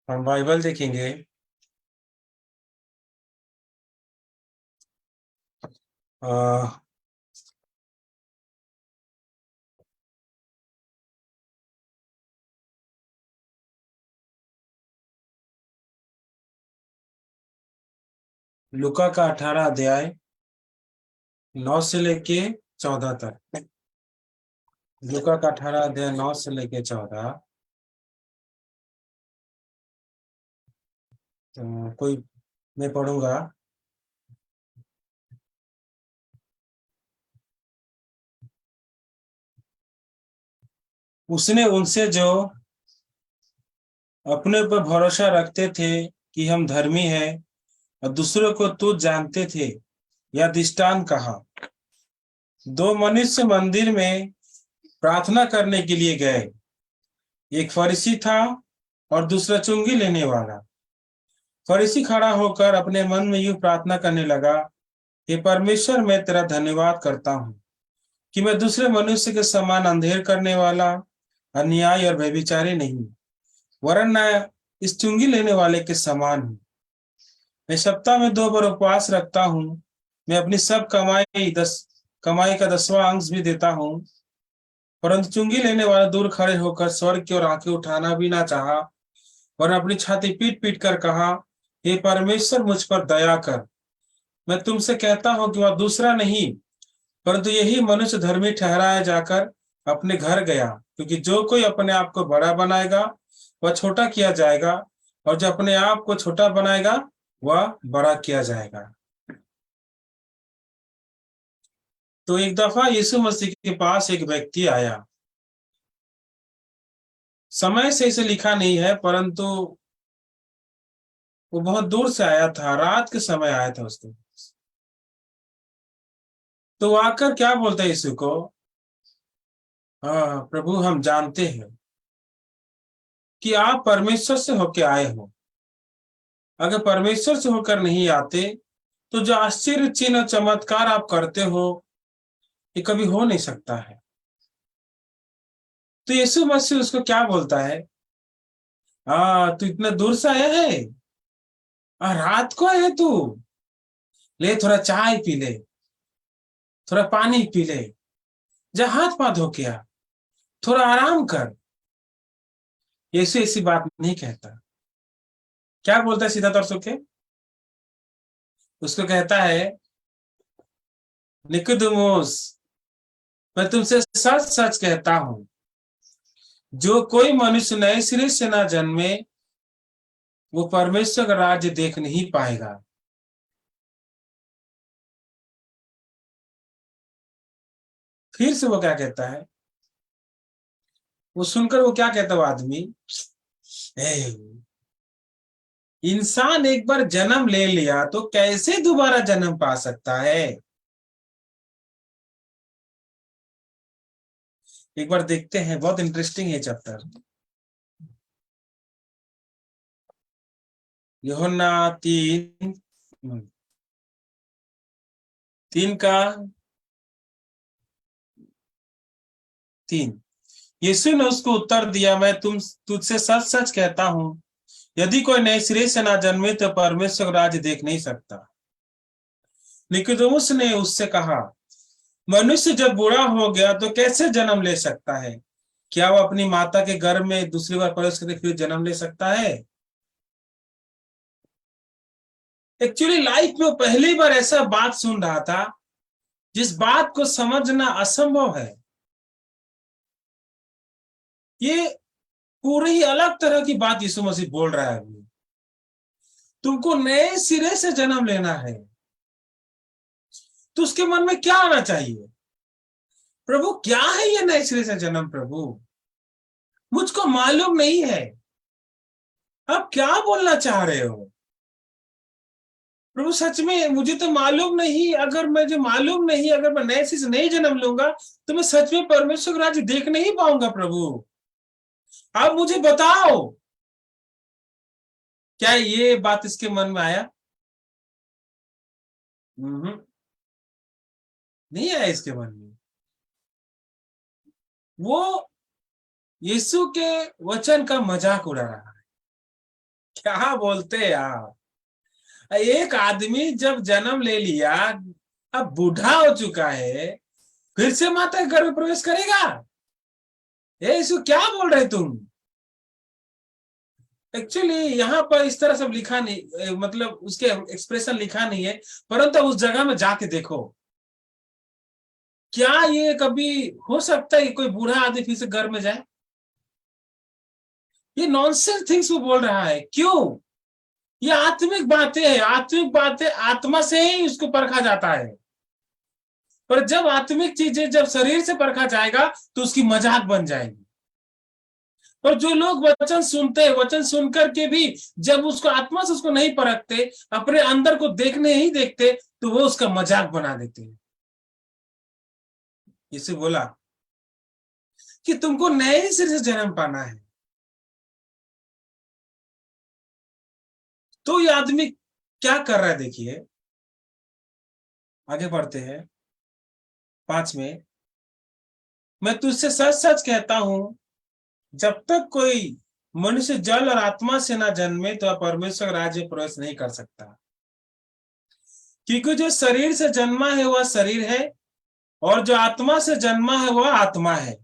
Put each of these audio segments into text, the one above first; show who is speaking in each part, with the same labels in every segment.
Speaker 1: हम बाइबल देखेंगे। आ, लूका का 18 अध्याय 9 से लेके 14 तक। लूका का 18 अध्याय 9 से लेके 14। तो कोई मैं पढ़ूंगा। उसने उनसे जो अपने ऊपर भरोसा रखते थे कि हम धर्मी हैं और दूसरों को तुच्छ जानते थे, यह दृष्टांत कहा। दो मनुष्य मंदिर में प्रार्थना करने के लिए गए। एक फरीसी था और दूसरा चुंगी लेने वाला। फरीसी खड़ा होकर अपने मन में यूं प्रार्थना करने लगा, हे परमेश्वर, मैं तेरा धन्यवाद करता हूँ कि मैं दूसरे मनुष्य के समान अंधेर करने वाला, अन्याय और व्यभिचारी नहीं, वरन मैं इस चुंगी लेने वाले के समान हूँ। मैं सप्ताह में 2 बार उपवास रखता हूँ। मैं अपनी सब कमाई का 10वां अंश भी देता हूँ। परंतु चुंगी लेने वाला दूर खड़े होकर स्वर्ग की ओर आंखें उठाना भी ना चाहा, वरन अपनी छाती पीट पीट कर कहा, हे परमेश्वर, मुझ पर दया कर। मैं तुमसे कहता हूं कि वह दूसरा नहीं, परंतु यही मनुष्य धर्मी ठहराया जाकर अपने घर गया। क्योंकि जो कोई अपने आप को बड़ा बनाएगा वह छोटा किया जाएगा, और जो अपने आप को छोटा बनाएगा वह बड़ा किया जाएगा। तो एक दफा यीशु मसीह के पास एक व्यक्ति आया। समय से इसे लिखा नहीं है, परंतु वो बहुत दूर से आया था, रात के समय आया था उसके पास। तो वो आकर क्या बोलता है यीशु को, हाँ प्रभु, हम जानते हैं कि आप परमेश्वर से होके आए हो। अगर परमेश्वर से होकर नहीं आते तो जो आश्चर्य चिन्ह और चमत्कार आप करते हो ये कभी हो नहीं सकता है। तो यीशु मसीह उसको क्या बोलता है, हाँ तू इतना दूर से आया है, रात को आया है तू, ले थोड़ा चाय पी ले, थोड़ा पानी पी ले, जा हाथ पाथ धो के आ, थोड़ा आराम कर। यीशु ऐसी बात नहीं कहता। क्या बोलता है सीधा तौर से के, उसको कहता है, निकोदेमुस, मैं तुमसे सच सच कहता हूं, जो कोई मनुष्य नए सिरे से ना जन्मे वो परमेश्वर का राज्य देख नहीं पाएगा। फिर से वो क्या कहता है, वो सुनकर वो क्या कहता है वो आदमी, "ए, इंसान एक बार जन्म ले लिया तो कैसे दोबारा जन्म पा सकता है। एक बार देखते हैं, बहुत इंटरेस्टिंग है चैप्टर। यूहन्ना 3:3। यीशु ने उसको उत्तर दिया, मैं तुझसे सच सच कहता हूं, यदि कोई नए सिरे से ना जन्मे तो परमेश्वर का राज्य देख नहीं सकता। निकोदेमुस ने उससे कहा, मनुष्य जब बूढ़ा हो गया तो कैसे जन्म ले सकता है? क्या वो अपनी माता के गर्भ में दूसरी बार प्रवेश करके फिर जन्म ले सकता है? एक्चुअली लाइफ में वो पहली बार ऐसा बात सुन रहा था जिस बात को समझना असंभव है। ये पूरी ही अलग तरह की बात यीशु मसीह बोल रहा है अभी। तुमको नए सिरे से जन्म लेना है तो उसके मन में क्या आना चाहिए, प्रभु क्या है ये नए सिरे से जन्म, प्रभु मुझको मालूम नहीं है, आप क्या बोलना चाह रहे हो? प्रभु सच में मुझे तो मालूम नहीं, अगर मुझे मालूम नहीं, अगर मैं नए सिरे से नहीं जन्म लूंगा तो मैं सच में परमेश्वर का राज्य देख नहीं पाऊंगा। प्रभु आप मुझे बताओ। क्या ये बात इसके मन में आया? नहीं आया इसके मन में। वो यीशु के वचन का मजाक उड़ा रहा है। क्या बोलते हैं आप? एक आदमी जब जन्म ले लिया, अब बूढ़ा हो चुका है, फिर से माता के घर में प्रवेश करेगा? ये इसको क्या बोल रहे तुम? एक्चुअली यहाँ पर इस तरह सब लिखा नहीं, मतलब उसके एक्सप्रेशन लिखा नहीं है, परंतु उस जगह में जाके देखो। क्या ये कभी हो सकता है कि कोई बूढ़ा आदमी फिर से घर में जाए? ये नॉनसेंस थिंग्स वो बोल रहा है। क्यों? ये आत्मिक बातें हैं, आत्मिक बातें आत्मा से ही उसको परखा जाता है। पर जब आत्मिक चीजें जब शरीर से परखा जाएगा तो उसकी मजाक बन जाएगी। और जो लोग वचन सुनते हैं, वचन सुनकर के भी जब उसको आत्मा से उसको नहीं परखते, अपने अंदर को देखने ही देखते, तो वो उसका मजाक बना देते हैं। इसे बोला कि तुमको नए सिरे से जन्म पाना है। तो ये आदमी क्या कर रहा है, देखिए आगे बढ़ते हैं 5 में। मैं तुझसे सच सच कहता हूं, जब तक कोई मनुष्य जल और आत्मा से ना जन्मे तो परमेश्वर राज्य में प्रवेश नहीं कर सकता। क्योंकि जो शरीर से जन्मा है वह शरीर है, और जो आत्मा से जन्मा है वह आत्मा है।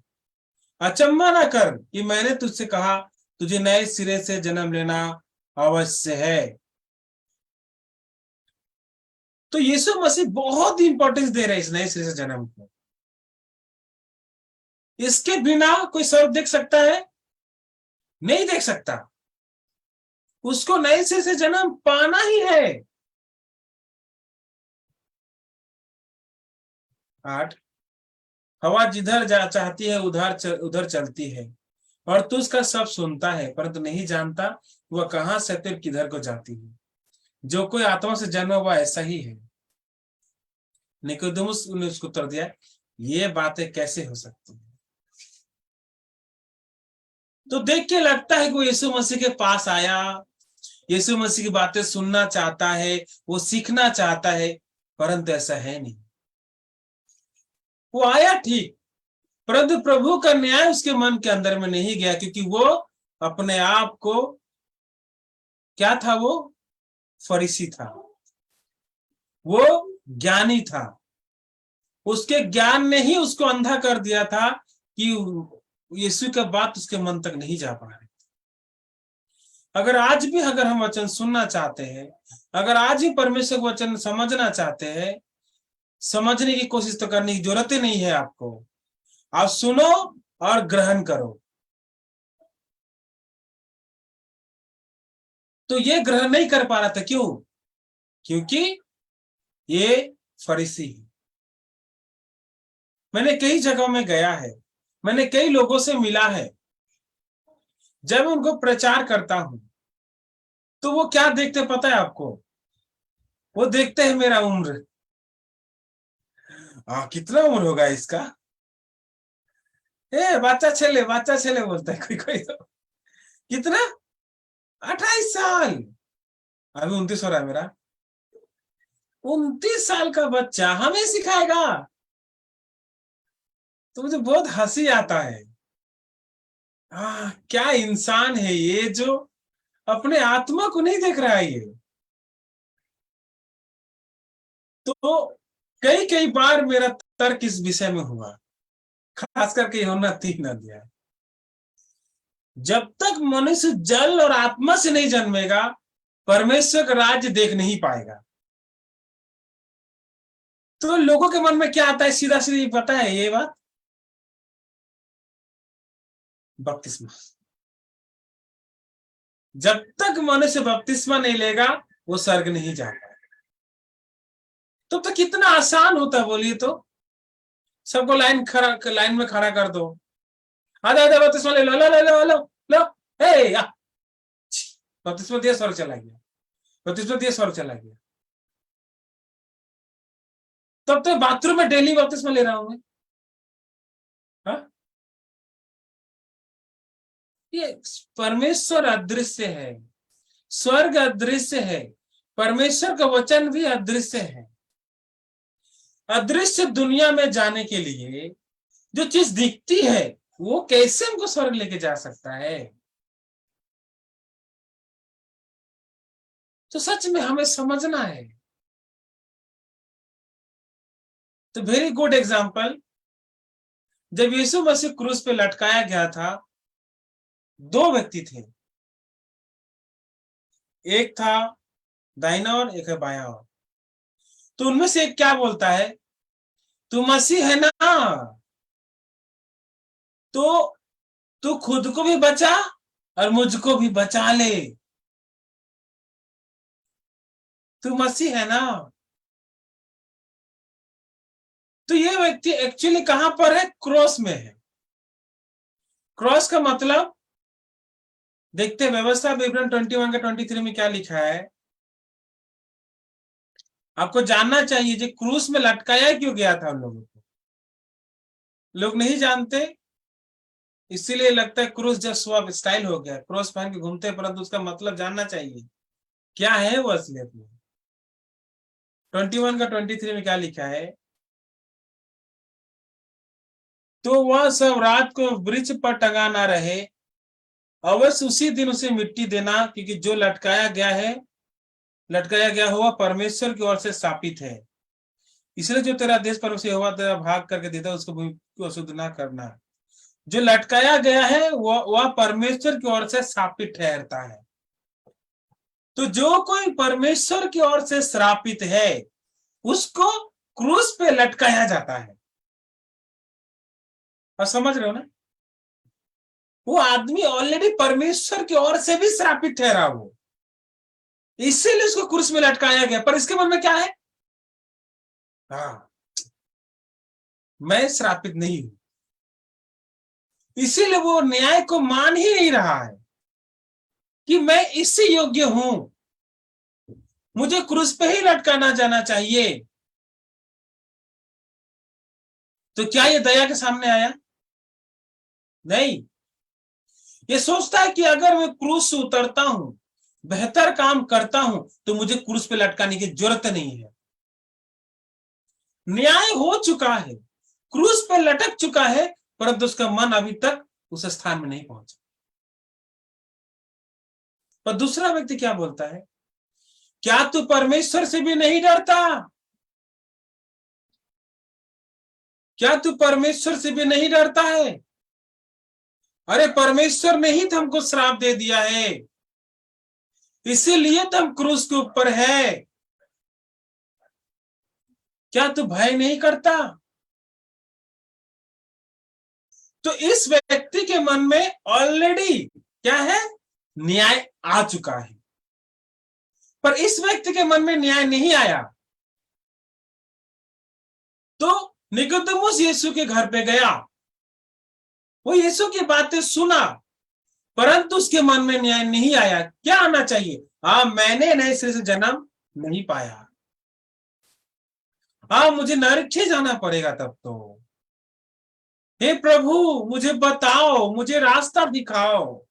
Speaker 1: अचंभा ना कर कि मैंने तुझसे कहा, तुझे नए सिरे से जन्म लेना अवश्य है। तो यीशु मसीह बहुत इंपॉर्टेंस दे रहे हैं इस नए सिरे से जन्म को। इसके बिना कोई स्वर्ग देख सकता है? नहीं देख सकता। उसको नए सिरे से जन्म पाना ही है। 8, हवा जिधर जा चाहती है उधर चलती है, और तू उसका सब सुनता है, परंतु नहीं जानता वह कहां से फिर किधर को जाती है। जो कोई आत्मा से जन्मा हुआ ऐसा ही है। निकोदेमुस ने उसको उत्तर दिया, ये बातें कैसे हो सकती है? तो देख के लगता है कि वो यीशु मसीह के पास आया, यीशु मसीह की बातें सुनना चाहता है, वो सीखना चाहता है, परंतु ऐसा है नहीं। वो आया ठीक, परंतु प्रभु का न्याय उसके मन के अंदर में नहीं गया, क्योंकि वो अपने आप को, क्या था वो? फरीसी था, वो ज्ञानी था। उसके ज्ञान ने ही उसको अंधा कर दिया था कि यीशु का बात उसके मन तक नहीं जा पा रही। अगर आज भी अगर हम वचन सुनना चाहते हैं, अगर आज ही परमेश्वर का वचन समझना चाहते हैं, समझने की कोशिश तो करने की जरूरत ही नहीं है आपको। आप सुनो और ग्रहण करो। तो ये ग्रहण नहीं कर पा रहा था, क्यों? क्योंकि ये फरीसी है। मैंने कई जगहों में गया है, मैंने कई लोगों से मिला है। जब उनको प्रचार करता हूं तो वो क्या देखते पता है आपको? वो देखते हैं मेरा उम्र। कितना उम्र होगा इसका? बाच्चा छेले बोलता है कोई कोई तो। कितना? 28 साल। अभी 29 हो रहा है मेरा। 29 साल का बच्चा हमें सिखाएगा? तो मुझे बहुत हंसी आता है। क्या इंसान है ये जो अपने आत्मा को नहीं देख रहा है ये। तो कई कई बार मेरा तर्क इस विषय में हुआ, खास करके यूहन्ना 3 अध्याय। जब तक मनुष्य जल और आत्मा से नहीं जन्मेगा, परमेश्वर का राज्य देख नहीं पाएगा। तो लोगों के मन में क्या आता है? सीधा सीधी पता है ये बात? बपतिस्मा। जब तक मनुष्य बपतिस्मा नहीं लेगा वो स्वर्ग नहीं जाएगा। तो कितना आसान होता है बोलिए तो। सबको लाइन में खड़ा कर दो। आधा आधा बपतिस्मा ले लो, लो लो लो लो लो। हे बपतिस्मा दिया, स्वर्ग चला गया। बपतिस्मा दिया, स्वर्ग चला गया। तब तो बाथरूम में डेली बपतिस्मा ले रहा हूं मैं। हाँ? ये परमेश्वर अदृश्य है, स्वर्ग अदृश्य है, परमेश्वर का वचन भी अदृश्य है। अदृश्य दुनिया में जाने के लिए जो चीज दिखती है वो कैसे हमको स्वर्ग लेके जा सकता है? तो सच में हमें समझना है। तो वेरी गुड एग्जाम्पल, जब यीशु मसीह क्रूस पे लटकाया गया था, दो व्यक्ति थे, एक था दाहिना और एक है बायां ओर। तो उनमें से एक क्या बोलता है, तू मसीह है ना, तो तू खुद को भी बचा और मुझको भी बचा ले। तू मसीह है ना। तो ये व्यक्ति एक्चुअली कहां पर है, क्रॉस में है। क्रॉस का मतलब देखते हैं, व्यवस्था विवरण 21 का 23 में क्या लिखा है। आपको जानना चाहिए जो क्रूस में लटकाया क्यों गया था उन लोगों को, लोग नहीं जानते, इसीलिए लगता है क्रूस जब स्वैप स्टाइल हो गया, क्रॉस पहन के घूमते, परंतु उसका मतलब जानना चाहिए क्या है वो असलियत में। 21 का 23 में क्या लिखा है, तो वह सब रात को वृक्ष पर टंगा ना रहे, अवश्य उसी दिन उसे मिट्टी देना, क्योंकि जो लटकाया गया हुआ परमेश्वर की ओर से स्थापित है। इसलिए जो तेरा देश पर उसे हुआ तेरा भाग करके देता है, उसको भी अशुद्ध ना करना। जो लटकाया गया है वह परमेश्वर की ओर से स्थापित ठहरता है। तो जो कोई परमेश्वर की ओर से श्रापित है उसको क्रूस पे लटकाया जाता है। और समझ रहे हो ना, वो आदमी ऑलरेडी परमेश्वर की ओर से भी श्रापित ठहरा, वो इसीलिए उसको क्रूस में लटकाया गया। पर इसके मन में क्या है, हाँ मैं श्रापित नहीं हूं, इसीलिए वो न्याय को मान ही नहीं रहा है कि मैं इससे योग्य हूं, मुझे क्रूस पे ही लटकाना जाना चाहिए। तो क्या ये दया के सामने आया? नहीं, ये सोचता है कि अगर मैं क्रूस से उतरता हूं, बेहतर काम करता हूं, तो मुझे क्रूस पे लटकाने की जरूरत नहीं है। न्याय हो चुका है, क्रूस पे लटक चुका है, परंतु उसका मन अभी तक उस स्थान में नहीं पहुंचा। पर दूसरा व्यक्ति क्या बोलता है, क्या तू परमेश्वर से भी नहीं डरता? क्या तू परमेश्वर से भी नहीं डरता है? अरे परमेश्वर ने ही तो हमको श्राप दे दिया है, इसीलिए तो हम क्रूस के ऊपर है। क्या तू भय नहीं करता? तो इस व्यक्ति के मन में ऑलरेडी क्या है, न्याय आ चुका है। पर इस व्यक्ति के मन में न्याय नहीं आया, तो निकोदेमुस यीशु के घर पे गया, वो यीशु की बातें सुना, परंतु उसके मन में न्याय नहीं आया। क्या आना चाहिए, मैंने नए सिरे से जन्म नहीं पाया, मुझे नरक जाना पड़ेगा तब तो। हे प्रभु मुझे बताओ, मुझे रास्ता दिखाओ।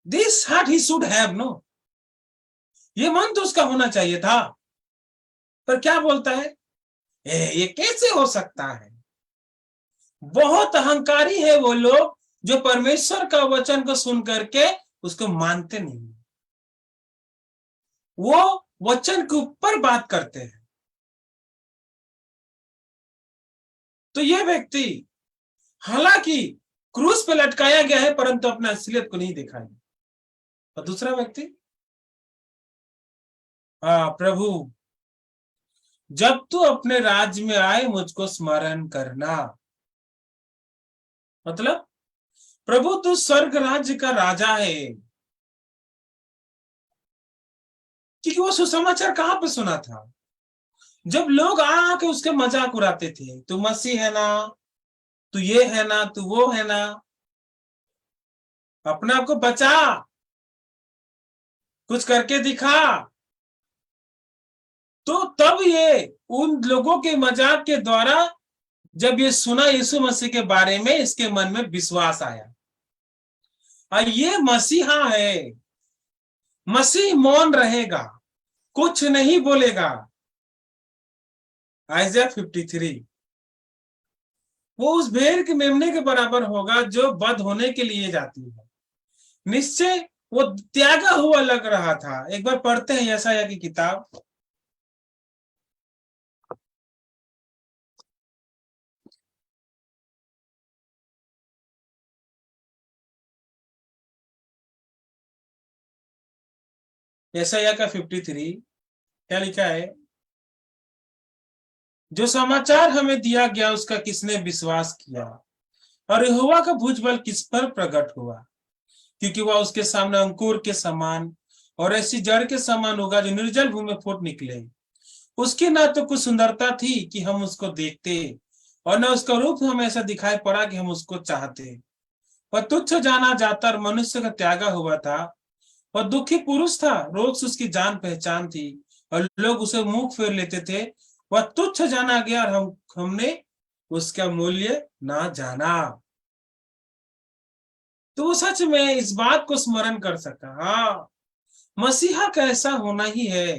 Speaker 1: This heart he should have no, ये मन तो उसका होना चाहिए था। पर क्या बोलता है, ये कैसे हो सकता है? बहुत अहंकारी है वो लोग जो परमेश्वर का वचन को सुन करके उसको मानते नहीं, वो वचन के ऊपर बात करते हैं। तो यह व्यक्ति हालांकि क्रूस पे लटकाया गया है, परंतु अपना असलियत को नहीं देखा है। और दूसरा व्यक्ति, प्रभु जब तू अपने राज्य में आए मुझको स्मरण करना। मतलब प्रभु तू स्वर्ग राज्य का राजा है, क्योंकि वो सुसमाचार कहां पे सुना था, जब लोग आके उसके मजाक उड़ाते थे, तू मसीह है ना, तू ये है ना, तू वो है ना, अपने आप को बचा, कुछ करके दिखा। तो तब ये उन लोगों के मजाक के द्वारा जब ये सुना यीशु मसीह के बारे में, इसके मन में विश्वास आया, ये मसीहा है, मसीह मौन रहेगा, कुछ नहीं बोलेगा। आइज़ाया 53, वो उस भेड़ के मेमने के बराबर होगा जो वध होने के लिए जाती है। निश्चय वो त्यागा हुआ लग रहा था। एक बार पढ़ते हैं यशायाह की किताब। यशायाह का 53 क्या लिखा है? जो समाचार हमें दिया गया उसका किसने विश्वास किया, और यहोवा का भुजबल किस पर प्रकट हुआ? क्योंकि वह उसके सामने अंकुर के समान और ऐसी जड़ के समान होगा जो निर्जल भूमि में फूट निकले। उसकी ना तो कुछ सुंदरता थी कि हम उसको देखते, और न उसका रूप हमें ऐसा दिखाई पड़ा कि हम उसको चाहते। वह तुच्छ जाना जाता और मनुष्य का त्यागा हुआ था। वह दुखी पुरुष था, रोग से उसकी जान पहचान थी, और लोग उसे मुंह फेर लेते थे। वह तुच्छ जाना गया और हमने उसका मूल्य ना जाना। तो वो सच में इस बात को स्मरण कर सका, हाँ, मसीहा का ऐसा होना ही है।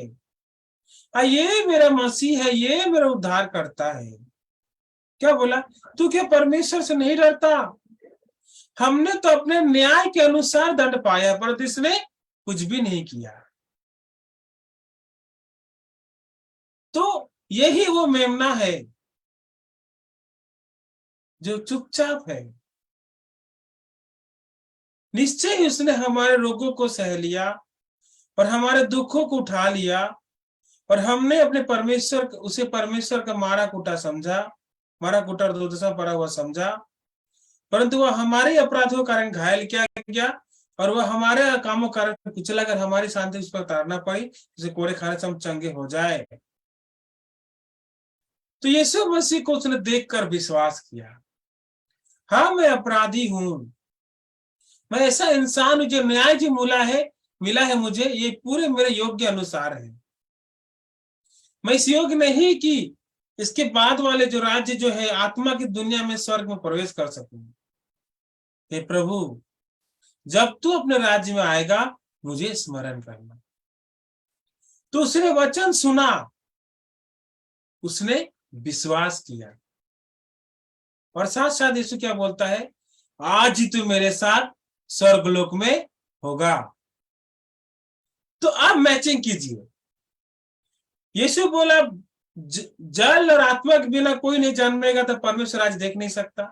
Speaker 1: ये मेरा मसीह है, ये मेरा उद्धार करता है। क्या बोला? तू क्या परमेश्वर से नहीं डरता? हमने तो अपने न्याय के अनुसार दंड पाया, पर इसने कुछ भी नहीं किया। तो यही वो मेमना है जो चुपचाप है। निश्चय ही उसने हमारे रोगों को सह लिया और हमारे दुखों को उठा लिया, और हमने अपने उसे परमेश्वर का मारा कुटा समझा, मारा कुटा और दुर्दशा पड़ा हुआ समझा। परंतु वह हमारे अपराधों के कारण घायल किया गया, और वह हमारे कामों के कारण कुचला कर हमारी शांति उस पर तारना पड़ी, जिसे कोड़े खाने से हम चंगे हो जाए। तो यीशु मसीह को उसने देखकर विश्वास किया, हाँ मैं अपराधी हूं, मैं ऐसा इंसान हूं जो न्याय जो मिला है मुझे, ये पूरे मेरे योग्य अनुसार है। मैं इस योग्य नहीं कि इसके बाद वाले जो राज्य जो है आत्मा की दुनिया में स्वर्ग में प्रवेश कर सकूं। हे प्रभु, जब तू अपने राज्य में आएगा मुझे स्मरण करना। तो उसने वचन सुना, उसने विश्वास किया, और साथ साथ यीशु क्या बोलता है? आज ही तू मेरे साथ स्वर्गलोक में होगा। तो आप मैचिंग कीजिए। यीशु बोला जल और आत्मा के बिना कोई नहीं जन्मेगा तो परमेश्वर आज देख नहीं सकता।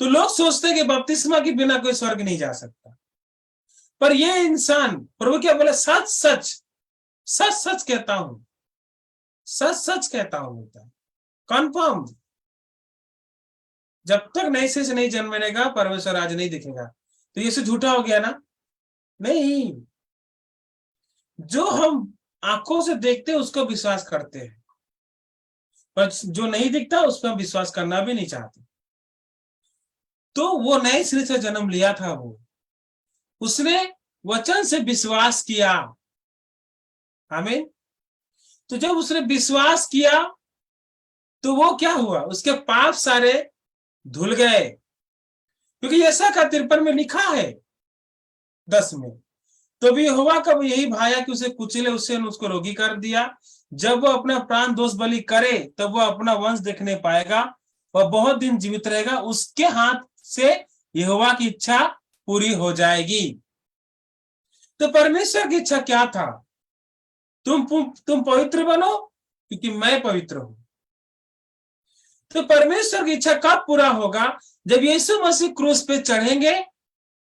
Speaker 1: तो लोग सोचते हैं कि बपतिस्मा के बिना कोई स्वर्ग नहीं जा सकता, पर ये इंसान, प्रभु क्या बोला? सच सच सच सच कहता हूं, सच सच कहता हूं, बोलता है कन्फर्म, जब तक नए से नहीं जन्मेगा परमेश्वर आज नहीं दिखेगा। तो यीशु झूठा हो गया ना? नहीं, जो हम आंखों से देखते हैं उसको विश्वास करते हैं, पर जो नहीं दिखता उस पर हम विश्वास करना भी नहीं चाहते। तो वो नए सिरे से जन्म लिया था, वो उसने वचन से विश्वास किया। आमीन। तो जब उसने विश्वास किया तो वो क्या हुआ? उसके पाप सारे धुल गए, क्योंकि ऐसा का 53 में लिखा है 10 में। तो भी यहोवा का यही भाया कि उसे कुचले, उससे उसको रोगी कर दिया। जब वो अपना प्राण दोष बलि करे तब वो अपना वंश देखने पाएगा, वह बहुत दिन जीवित रहेगा, उसके हाथ से यहोवा की इच्छा पूरी हो जाएगी। तो परमेश्वर की इच्छा क्या था? तुम पवित्र बनो क्योंकि मैं पवित्र हूं। तो परमेश्वर की इच्छा कब पूरा होगा? जब यीशु मसीह क्रूस पे चढ़ेंगे,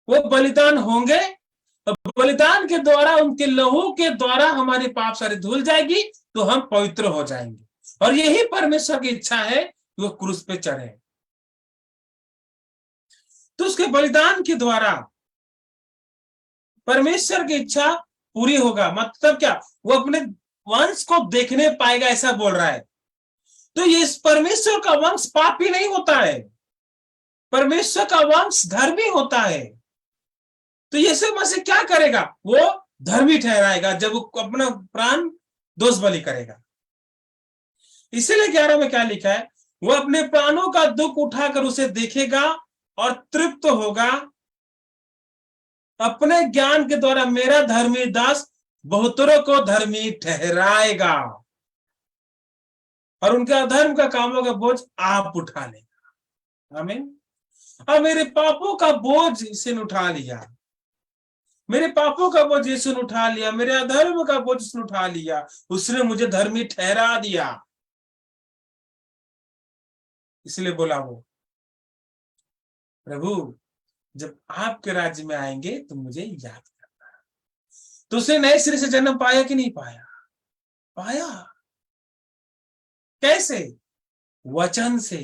Speaker 1: वो बलिदान होंगे, और बलिदान के द्वारा, उनके लहू के द्वारा हमारी पाप सारी धुल जाएगी, तो हम पवित्र हो जाएंगे। और यही परमेश्वर की इच्छा है कि वो क्रूस पे चढ़े। तो उसके बलिदान के द्वारा परमेश्वर की इच्छा पूरी होगा। मतलब क्या? वो अपने वंश को देखने पाएगा, ऐसा बोल रहा है। तो ये परमेश्वर का वंश पापी नहीं होता है, परमेश्वर का वंश धर्मी होता है। तो यीशु मसीह क्या करेगा? वो धर्मी ठहराएगा जब वो अपना प्राण दोष बलि करेगा। इसीलिए 11 में क्या लिखा है? वो अपने प्राणों का दुख उठाकर उसे देखेगा और तृप्त होगा। अपने ज्ञान के द्वारा मेरा धर्मी दास बहुतरों को धर्मी ठहराएगा, और उनके अधर्म का कामों का बोझ आप उठा लेगा। आमीन। अब मेरे पापों का बोझ इसे उठा लिया, मेरे पापों का बोझ यीशु ने उठा लिया, मेरे अधर्म का बोझ उसने उठा लिया, उसने मुझे धर्मी ठहरा दिया। इसलिए बोला वो, प्रभु जब आपके राज्य में आएंगे तो मुझे याद करना। तो उसने नए सिरे से जन्म पाया कि नहीं पाया? पाया। कैसे? वचन से।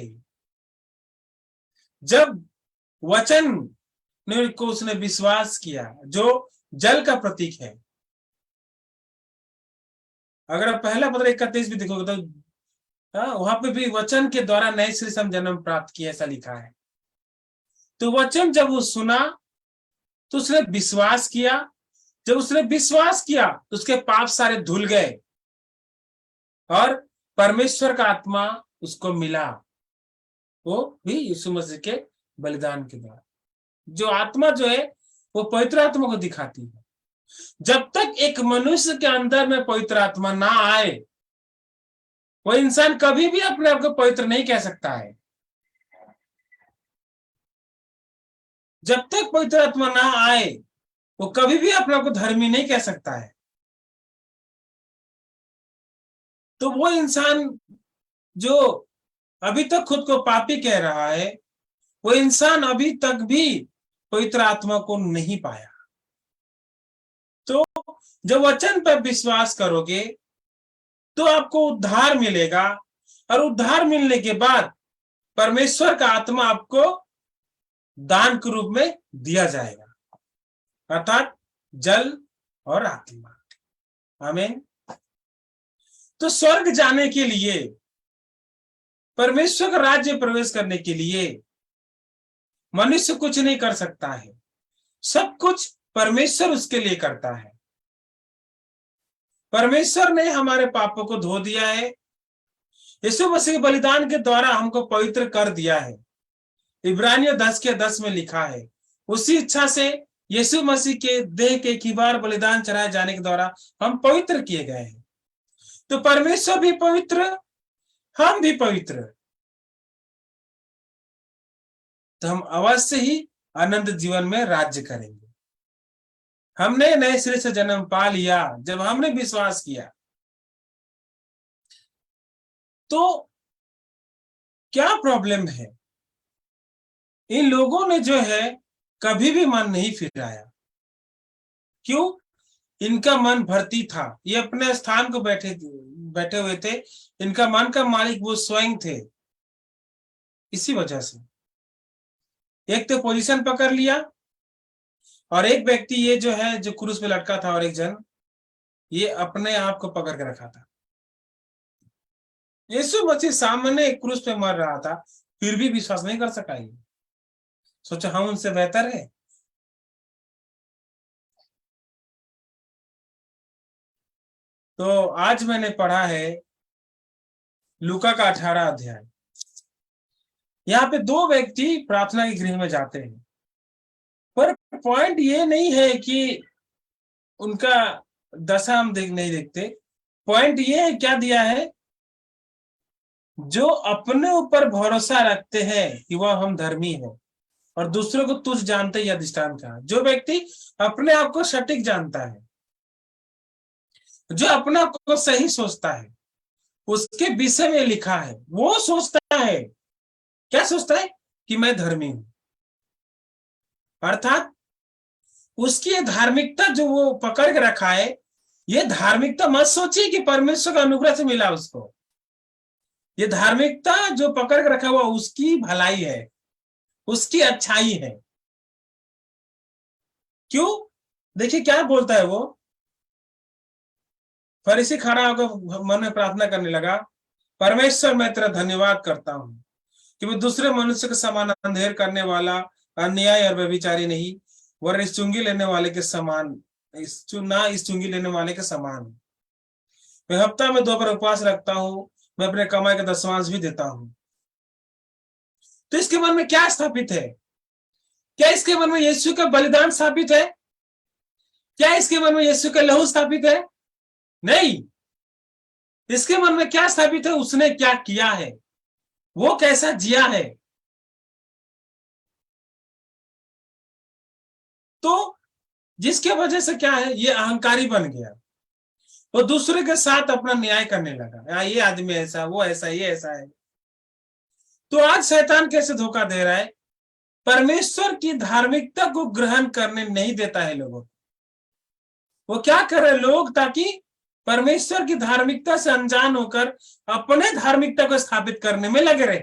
Speaker 1: जब वचन को उसने विश्वास किया, जो जल का प्रतीक है। अगर आप पहला पत्र 31 भी देखोगे तो वहां पे भी वचन के द्वारा नए सिरे से हम जन्म प्राप्त किया, ऐसा लिखा है। तो वचन जब वो सुना तो उसने विश्वास किया। जब उसने विश्वास किया तो उसके पाप सारे धुल गए और परमेश्वर का आत्मा उसको मिला, वो भी यीशु मसीह के बलिदान के द्वारा। जो आत्मा जो है वो पवित्र आत्मा को दिखाती है। जब तक एक मनुष्य के अंदर में पवित्र आत्मा ना आए, वो इंसान कभी भी अपने आप को पवित्र नहीं कह सकता है। जब तक पवित्र आत्मा ना आए, वो कभी भी अपने आप को धर्मी नहीं कह सकता है। तो वो इंसान जो अभी तक खुद को पापी कह रहा है, वो इंसान अभी तक भी पवित्र आत्मा को नहीं पाया। तो जब वचन पर विश्वास करोगे तो आपको उद्धार मिलेगा, और उद्धार मिलने के बाद परमेश्वर का आत्मा आपको दान के रूप में दिया जाएगा, अर्थात जल और आत्मा। आमीन। तो स्वर्ग जाने के लिए, परमेश्वर का राज्य प्रवेश करने के लिए मनुष्य कुछ नहीं कर सकता है, सब कुछ परमेश्वर उसके लिए करता है। परमेश्वर ने हमारे पापों को धो दिया है, यीशु मसीह के बलिदान के द्वारा हमको पवित्र कर दिया है। इब्रानियों 10:10 में लिखा है, उसी इच्छा से यीशु मसीह के देह के एक ही बार बलिदान चढ़ाए जाने के द्वारा हम पवित्र किए गए हैं। तो परमेश्वर भी पवित्र, हम भी पवित्र, तो हम अवश्य ही अनंत जीवन में राज्य करेंगे। हमने नए सिरे से जन्म पा लिया जब हमने विश्वास किया। तो क्या प्रॉब्लम है? इन लोगों ने जो है कभी भी मन नहीं फिराया। क्यों? इनका मन भर्ती था, ये अपने स्थान को बैठे हुए थे, इनका मन का मालिक वो स्वयं थे। इसी वजह से एक तो पोजीशन पकड़ लिया, और एक व्यक्ति ये जो है जो क्रूस पे लटका था, और एक जन ये अपने आप को पकड़ के रखा था। यीशु मसीह सामने क्रूस पे मर रहा था, फिर भी विश्वास नहीं कर सका। ये सोचा हम उनसे बेहतर है। तो आज मैंने पढ़ा है लूका का 18 अध्याय। यहाँ पे दो व्यक्ति प्रार्थना के गृह में जाते हैं, पर पॉइंट ये नहीं है कि उनका दशा हम नहीं देखते। पॉइंट ये है, क्या दिया है, जो अपने ऊपर भरोसा रखते हैं कि वह हम धर्मी है और दूसरों को तुच्छ जानते या दृष्टांत का। जो व्यक्ति अपने आप को सटीक जानता है, जो अपने आप को सही सोचता है, उसके विषय में लिखा है, वो सोचता है, क्या सोचता है, कि मैं धर्मी हूं। अर्थात उसकी धार्मिकता जो वो पकड़ के रखा है, ये धार्मिकता मत सोचिए कि परमेश्वर का अनुग्रह से मिला उसको। ये धार्मिकता जो पकड़ के रखा हुआ उसकी भलाई है, उसकी अच्छाई है। क्यों? देखिए क्या बोलता है वो। फरीसी खड़ा होकर मन में प्रार्थना करने लगा, परमेश्वर मैं तेरा धन्यवाद करता हूं कि मैं दूसरे मनुष्य के समान अंधेर करने वाला, अन्याय और व्यभिचारी नहीं, वरन इस चुंगी लेने वाले के समान, इस चुंगी लेने वाले के समान। मैं हफ्ता में 2 बार उपवास रखता हूं, मैं अपने कमाई का दशमांश भी देता हूं। तो इसके मन में क्या स्थापित है? क्या इसके मन में यीशु का बलिदान स्थापित है? क्या इसके मन में यीशु का लहू स्थापित है? नहीं। इसके मन में क्या स्थापित है? उसने क्या किया है, वो कैसा जिया है। तो जिसके वजह से क्या है, ये अहंकारी बन गया। वो दूसरे के साथ अपना न्याय करने लगा, ये आदमी ऐसा, वो ऐसा, ये ऐसा है। तो आज शैतान कैसे धोखा दे रहा है, परमेश्वर की धार्मिकता को ग्रहण करने नहीं देता है लोगों को। वो क्या कर रहे लोग, ताकि परमेश्वर की धार्मिकता से अनजान होकर अपने धार्मिकता को स्थापित करने में लगे रहे।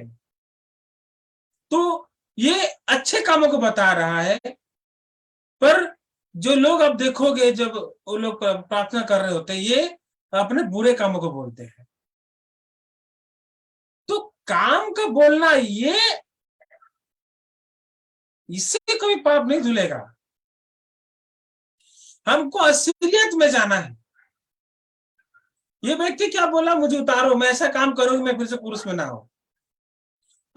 Speaker 1: तो ये अच्छे कामों को बता रहा है, पर जो लोग अब देखोगे, जब वो लोग प्रार्थना कर रहे होते हैं, ये अपने बुरे कामों को बोलते हैं। तो काम का बोलना, ये इससे कभी पाप नहीं धुलेगा। हमको असलियत में जाना है। ये व्यक्ति क्या बोला, मुझे उतारो, मैं ऐसा काम करूंगी मैं फिर से पुरुष में ना हो।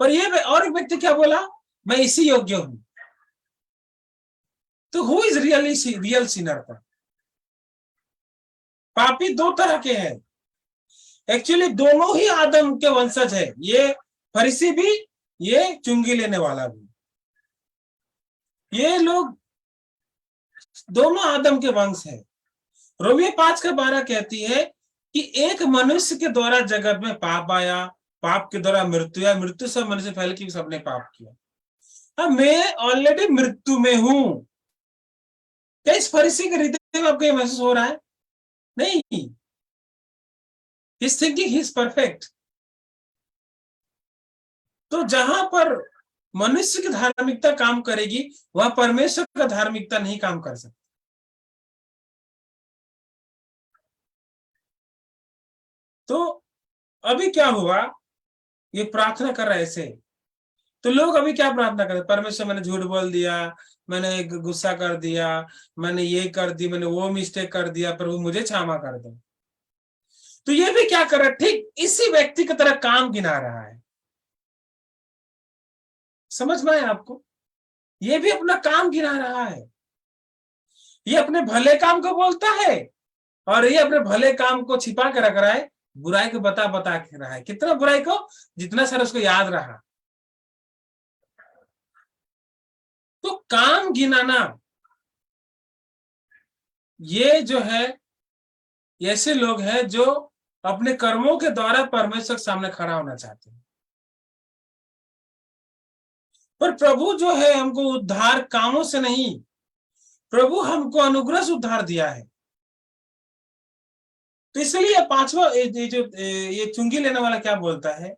Speaker 1: पर ये और एक व्यक्ति क्या बोला, मैं इसी योग्य हूं। तो हु इज रियल सिनर पर? पापी दो तरह के हैं एक्चुअली, दोनों ही आदम के वंशज है। ये फरीसी भी, ये चुंगी लेने वाला भी, ये लोग दोनों आदम के वंश है। रोमियो 5:12 कहती है कि एक मनुष्य के द्वारा जगत में पाप आया, पाप के द्वारा मृत्यु या मृत्यु सब मनुष्य फैल की सबने पाप किया। अब मैं ऑलरेडी मृत्यु में हूं। क्या इस फरीसी के हृदय में आपको यह महसूस हो रहा है? नहीं। He's thinking he's perfect। तो जहां पर मनुष्य की धार्मिकता काम करेगी, वह परमेश्वर का धार्मिकता नहीं काम कर सकती। तो अभी क्या हुआ, ये प्रार्थना कर रहे ऐसे, तो लोग अभी क्या प्रार्थना करते, परमेश्वर मैंने झूठ बोल दिया, मैंने गुस्सा कर दिया, मैंने ये कर दी, मैंने वो मिस्टेक कर दिया, प्रभु मुझे क्षमा कर दो। तो ये भी क्या कर रहा है, ठीक इसी व्यक्ति की तरह काम गिना रहा है। समझ में आया आपको? ये भी अपना काम गिना रहा है। ये अपने भले काम को बोलता है और ये अपने भले काम को छिपा के रख रहा है, बुराई को बता बता के रहा है। कितना बुराई को, जितना सारा उसको याद रहा। तो काम गिनाना, ये जो है, ऐसे लोग हैं जो अपने कर्मों के द्वारा परमेश्वर के सामने खड़ा होना चाहते हैं। पर प्रभु जो है, हमको उद्धार कामों से नहीं, प्रभु हमको अनुग्रह से उद्धार दिया है। तो इसलिए पांचवा, ये चुंगी लेने वाला क्या बोलता है,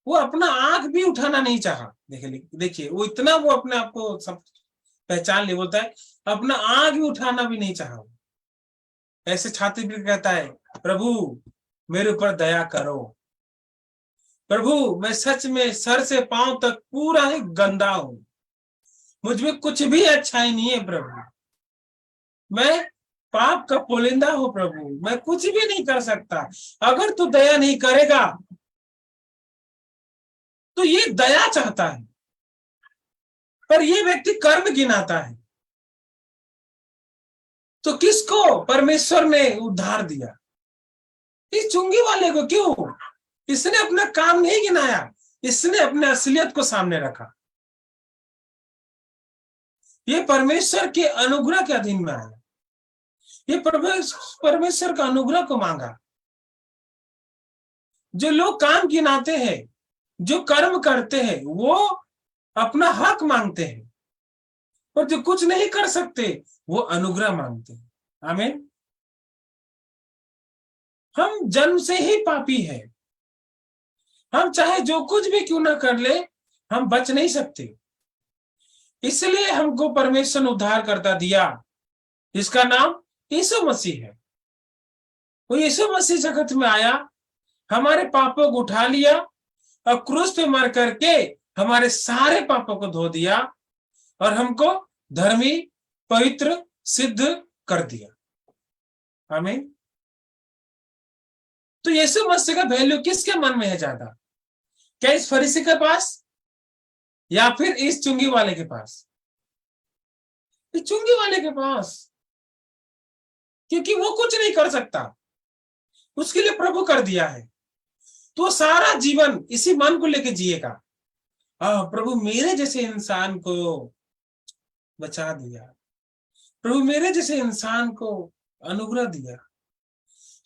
Speaker 1: वो अपना आंख भी उठाना नहीं चाहा। देखिए वो इतना, वो अपने आप को सब पहचान ले, बोलता है अपना आंख भी उठाना भी नहीं चाहा। ऐसे छाती भी कहता है, प्रभु मेरे ऊपर दया करो, प्रभु मैं सच में सर से पांव तक पूरा ही गंदा हूं, मुझ में कुछ भी अच्छाई नहीं है प्रभु, मैं पाप का पोलिंदा हूं प्रभु, मैं कुछ भी नहीं कर सकता। अगर तू दया नहीं करेगा, तो ये दया चाहता है, पर ये व्यक्ति कर्म गिनाता है। तो किसको परमेश्वर ने उद्धार दिया? इस चुंगी वाले को। क्यों? इसने अपना काम नहीं गिनाया, इसने अपने असलियत को सामने रखा। ये परमेश्वर के अनुग्रह के अधीन में आया, ये परमेश्वर का अनुग्रह को मांगा। जो लोग काम गिनाते हैं, जो कर्म करते हैं, वो अपना हक मांगते हैं, पर जो कुछ नहीं कर सकते वो अनुग्रह मांगते हैं। आमीन। हम जन्म से ही पापी हैं। हम चाहे जो कुछ भी क्यों ना कर ले, हम बच नहीं सकते। इसलिए हमको परमेश्वर ने उद्धार करता दिया, जिसका नाम यीशु मसीह है। वो यीशु मसीह जगत में आया, हमारे पापों को उठा लिया और क्रूस पे मर करके हमारे सारे पापों को धो दिया और हमको धर्मी, पवित्र, सिद्ध कर दिया। आमीन। तो यीशु मसीह का वैल्यू किसके मन में है ज्यादा? क्या इस फरीसी के पास या फिर इस चुंगी वाले के पास? इस चुंगी वाले के पास, क्योंकि वो कुछ नहीं कर सकता, उसके लिए प्रभु कर दिया है। तो सारा जीवन इसी मन को लेके जिएगा, प्रभु मेरे जैसे इंसान को बचा दिया, प्रभु मेरे जैसे इंसान को अनुग्रह दिया।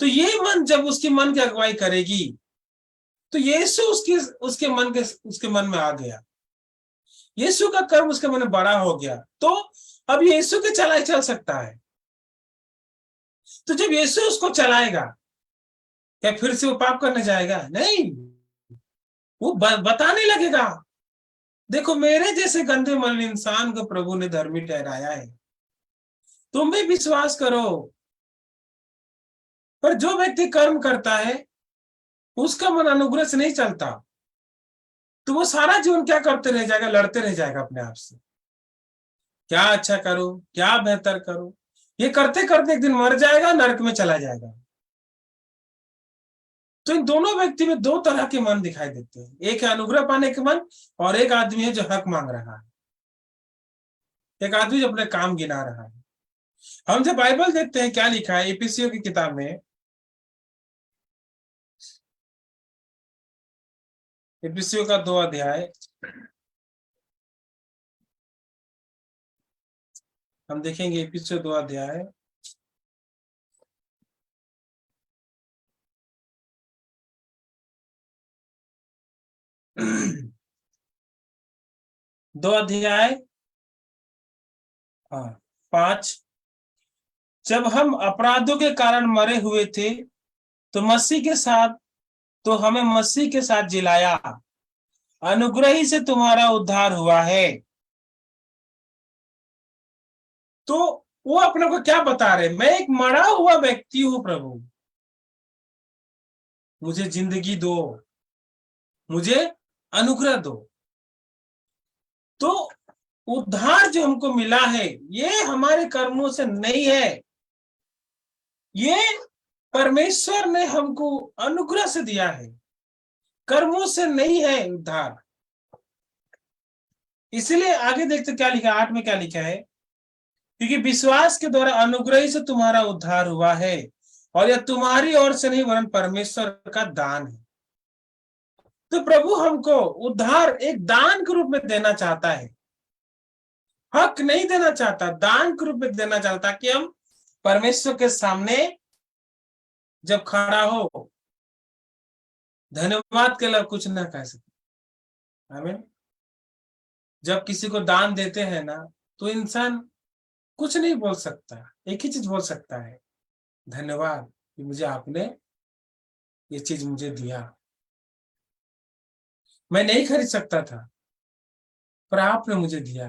Speaker 1: तो ये मन जब उसके मन की अगुवाई करेगी तो यीशु उसके मन में आ गया, यीशु का कर्म उसके मन में बड़ा हो गया, तो अब यीशु के चला चल सकता है। तो जब यीशु उसको चलाएगा, क्या फिर से वो पाप करने जाएगा? नहीं, वो बताने लगेगा, देखो मेरे जैसे गंदे मन इंसान को प्रभु ने धर्मी ठहराया है, तुम भी विश्वास करो। पर जो व्यक्ति कर्म करता है उसका मन अनुग्रह से नहीं चलता, तो वो सारा जीवन क्या करते रह जाएगा? लड़ते रह जाएगा अपने आप से, क्या अच्छा करूं, क्या बेहतर करूं। ये करते करते एक दिन मर जाएगा, नरक में चला जाएगा। तो इन दोनों व्यक्ति में दो तरह के मन दिखाई देते हैं, एक है अनुग्रह पाने के मन, और एक आदमी है जो हक मांग रहा है, एक आदमी जो अपने काम गिना रहा है। हम जब बाइबल देखते हैं क्या लिखा है इफिसियों की किताब में, इफिसियों का 2 अध्याय हम देखेंगे। इफिसियों 2 अध्याय 2 अध्याय 5। जब हम अपराधों के कारण मरे हुए थे तो मसीह के साथ, तो हमें मसीह के साथ जिलाया, अनुग्रह ही से तुम्हारा उद्धार हुआ है। तो वो अपने को क्या बता रहे? मैं एक मरा हुआ व्यक्ति हूं प्रभु, मुझे जिंदगी दो, मुझे अनुग्रह दो। तो उद्धार जो हमको मिला है ये हमारे कर्मों से नहीं है, ये परमेश्वर ने हमको अनुग्रह से दिया है, कर्मों से नहीं है उद्धार। इसलिए आगे देखते क्या लिखा, 8 में क्या लिखा है, क्योंकि विश्वास के द्वारा अनुग्रह से तुम्हारा उद्धार हुआ है, और यह तुम्हारी ओर से नहीं वरन परमेश्वर का दान है। तो प्रभु हमको उद्धार एक दान के रूप में देना चाहता है, हक नहीं देना चाहता, दान के रूप में देना चाहता, कि हम परमेश्वर के सामने जब खड़ा हो धन्यवाद के लिए कुछ ना कह सके। आमीन। जब किसी को दान देते हैं ना, तो इंसान कुछ नहीं बोल सकता, एक ही चीज बोल सकता है, धन्यवाद कि मुझे आपने ये चीज मुझे दिया। मैं नहीं खरीद सकता था पर आपने मुझे दिया।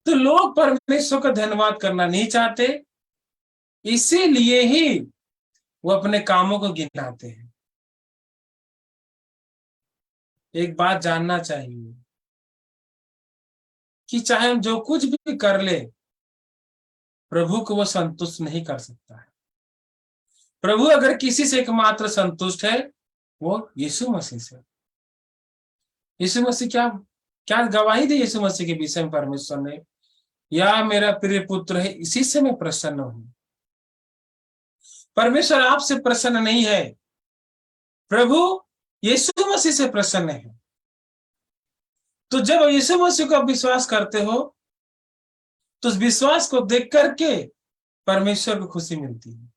Speaker 1: तो लोग परमेश्वर का धन्यवाद करना नहीं चाहते, इसीलिए ही वो अपने कामों को गिनाते हैं। एक बात जानना चाहिए कि चाहे हम जो कुछ भी कर ले, प्रभु को वो संतुष्ट नहीं कर सकता है। प्रभु अगर किसी से एकमात्र संतुष्ट है वो यीशु मसीह से। यीशु मसीह क्या क्या गवाही दी यीशु मसीह के विषय में परमेश्वर ने, या मेरा प्रिय पुत्र है इसी से मैं प्रसन्न हूं। परमेश्वर आपसे प्रसन्न नहीं है, प्रभु यीशु मसीह से प्रसन्न है। तो जब यीशु मसीह को आप विश्वास करते हो तो उस विश्वास को देख करके परमेश्वर को खुशी मिलती है।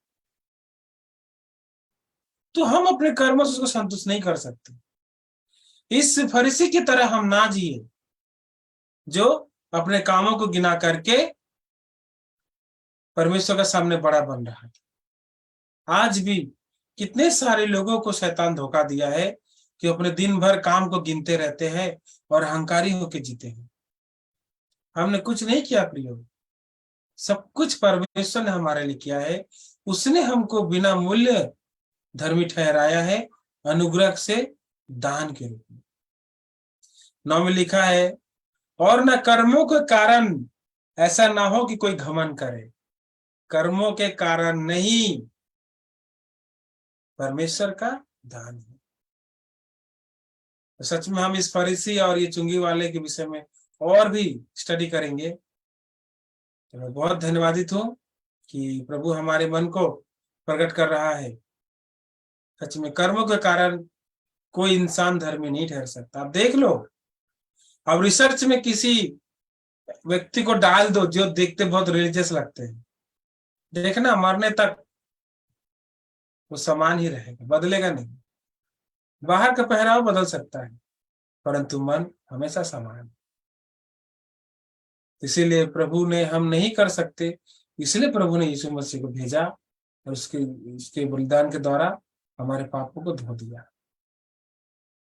Speaker 1: तो हम अपने कर्मों से उसको संतुष्ट नहीं कर सकते। इस फरीसी की तरह हम ना जिए जो अपने कामों को गिना करके परमेश्वर का सामने बड़ा बन रहा है। आज भी कितने सारे लोगों को शैतान धोखा दिया है कि अपने दिन भर काम को गिनते रहते हैं और अहंकारी होकर जीते हैं। हमने कुछ नहीं किया प्रियो, सब कुछ परमेश्वर ने हमारे लिए किया है। उसने हमको बिना मूल्य धर्मी ठहराया है, अनुग्रह से दान के रूप में। 9 में लिखा है, और न कर्मों के कारण ऐसा ना हो कि कोई घमंड करे। कर्मों के कारण नहीं, परमेश्वर का दान है। तो सच में हम इस फरीसी और ये चुंगी वाले के विषय में और भी स्टडी करेंगे। तो मैं बहुत धन्यवादित हूं कि प्रभु हमारे मन को प्रकट कर रहा है। सच में कर्मों के कारण कोई इंसान धर्मी नहीं ठहर सकता। आप देख लो, अब रिसर्च में किसी व्यक्ति को डाल दो जो देखते बहुत रिलीजियस लगते हैं, देखना मरने तक वो समान ही रहेगा, बदलेगा नहीं। बाहर का पहरावा बदल सकता है परंतु मन हमेशा समान। इसीलिए प्रभु ने, हम नहीं कर सकते, इसलिए प्रभु ने यीशु मसीह को भेजा और उसके बलिदान के द्वारा हमारे पापों को धो दिया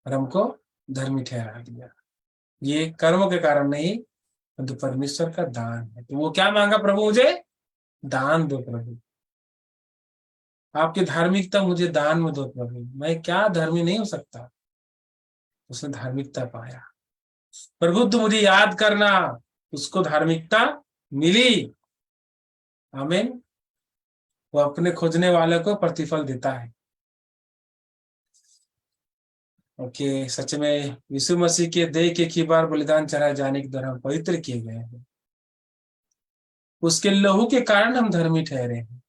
Speaker 1: और हमको धर्मी ठहरा दिया। ये कर्मों के कारण नहीं परंतु परमेश्वर का दान है। तो वो क्या मांगा प्रभु, मुझे दान दो प्रभु, आपकी धार्मिकता मुझे दान में दो प्रभु। मैं क्या धर्मी नहीं हो सकता, उसने धार्मिकता पाया। प्रभु तो मुझे याद करना, उसको धार्मिकता मिली। आमीन। वो अपने खोजने वाले को प्रतिफल देता है। ओके, सच में यीशु मसीह के देह के एक ही बार बलिदान चढ़ाए जाने के द्वारा हम पवित्र किए गए हैं। उसके लहू के कारण हम धर्मी ठहरे हैं।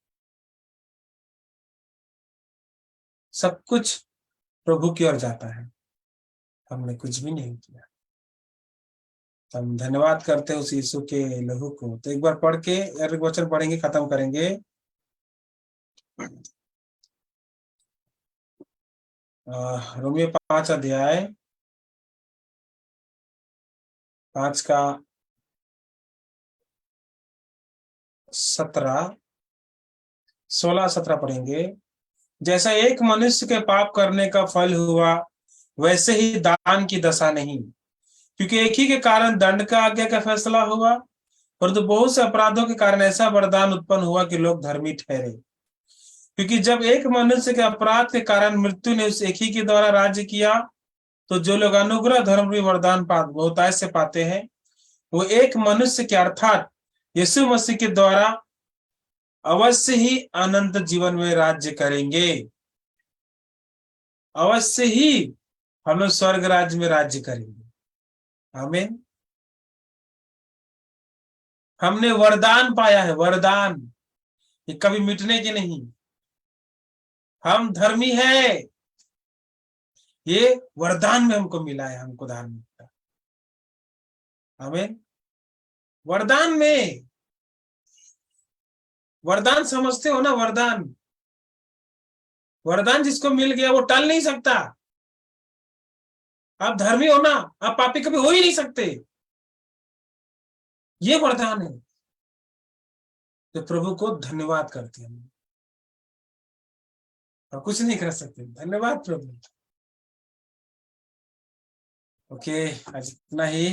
Speaker 1: सब कुछ प्रभु की ओर जाता है, हमने कुछ भी नहीं किया। हम धन्यवाद करते हैं उस यीशु के लहू को। तो एक बार पढ़ के एक वचन पढ़ेंगे, खत्म करेंगे। रोमियो 5 अध्याय 5 का 16 पढ़ेंगे। जैसा एक मनुष्य के पाप करने का फल हुआ वैसे ही दान की दशा नहीं, क्योंकि एक ही के कारण दंड का आज्ञा का फैसला हुआ, परंतु बहुत से अपराधों के कारण ऐसा वरदान उत्पन्न हुआ कि लोग धर्मी ठहरे। क्योंकि जब एक मनुष्य के अपराध के कारण मृत्यु ने उस एक ही के द्वारा राज्य किया, तो जो लोग अनुग्रह धर्म वरदान बहुतायत से पाते हैं, वो एक मनुष्य के अर्थात यीशु मसीह के द्वारा अवश्य ही अनंत जीवन में राज्य करेंगे। अवश्य ही हम लोग स्वर्ग राज्य में राज्य करेंगे। आमीन। हमने वरदान पाया है, वरदान, ये कभी मिटने की नहीं। हम धर्मी है, ये वरदान में हमको मिला है, हमको धार्मिकता। आमीन। वरदान में, वरदान समझते हो ना, वरदान, वरदान जिसको मिल गया वो टल नहीं सकता। आप धर्मी हो ना, आप पापी कभी हो ही नहीं सकते, ये वरदान है। तो प्रभु को धन्यवाद करते हैं, और कुछ नहीं कर सकते। धन्यवाद प्रभु। ओके, आज इतना ही।